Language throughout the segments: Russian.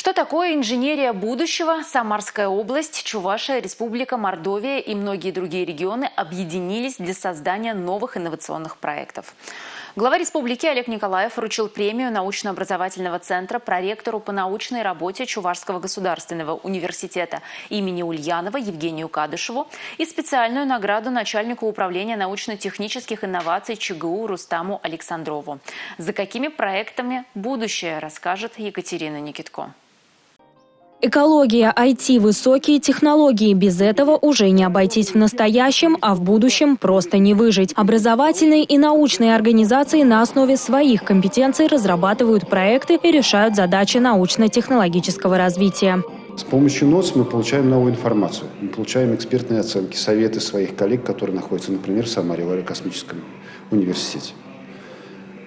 Что такое инженерия будущего? Самарская область, Чувашия, Республика Мордовия и многие другие регионы объединились для создания новых инновационных проектов. Глава республики Олег Николаев вручил премию научно-образовательного центра проректору по научной работе Чувашского государственного университета имени Ульянова Евгению Кадышеву и специальную награду начальнику управления научно-технических инноваций ЧГУ Рустаму Александрову. За какими проектами будущее, расскажет Екатерина Никитко. Экология, IT, высокие технологии. Без этого уже не обойтись в настоящем, а в будущем просто не выжить. Образовательные и научные организации на основе своих компетенций разрабатывают проекты и решают задачи научно-технологического развития. С помощью НОЦ мы получаем новую информацию. Мы получаем экспертные оценки, советы своих коллег, которые находятся, например, в Самаре, в аэрокосмическом университете.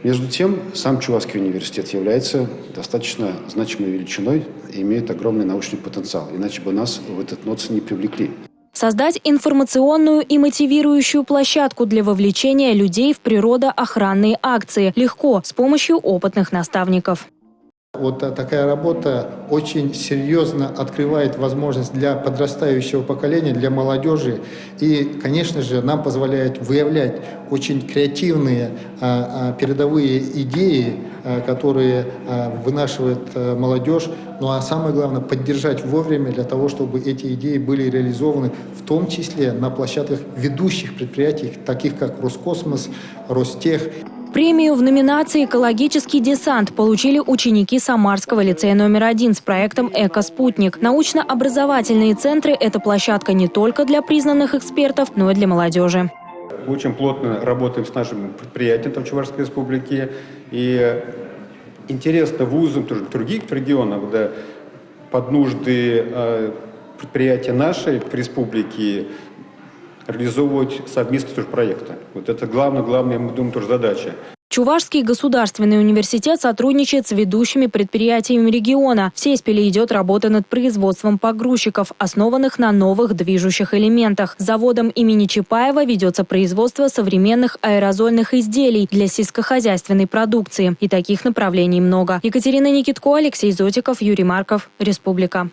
Между тем, сам Чувашский университет является достаточно значимой величиной и имеет огромный научный потенциал. Иначе бы нас в этот НОЦ не привлекли. Создать информационную и мотивирующую площадку для вовлечения людей в природоохранные акции легко с помощью опытных наставников. Вот такая работа очень серьезно открывает возможность для подрастающего поколения, для молодежи. И, конечно же, нам позволяет выявлять очень креативные передовые идеи, которые вынашивает молодежь. Ну а самое главное, поддержать вовремя для того, чтобы эти идеи были реализованы, в том числе на площадках ведущих предприятий, таких как Роскосмос, Ростех. Премию в номинации «Экологический десант» получили ученики Самарского лицея номер 1 с проектом «Эко-спутник». Научно-образовательные центры – это площадка не только для признанных экспертов, но и для молодежи. Мы очень плотно работаем с нашим предприятием в Чувашской республике. И интересно вузам тоже других регионов, да, под нужды предприятия нашей республики реализовывать совместные проекты. Вот это главная, я думаю, тоже задача. Чувашский государственный университет сотрудничает с ведущими предприятиями региона. В Сеспеле идет работа над производством погрузчиков, основанных на новых движущих элементах. С заводом имени Чапаева ведется производство современных аэрозольных изделий для сельскохозяйственной продукции. И таких направлений много. Екатерина Никитко, Алексей Зотиков, Юрий Марков. Республика.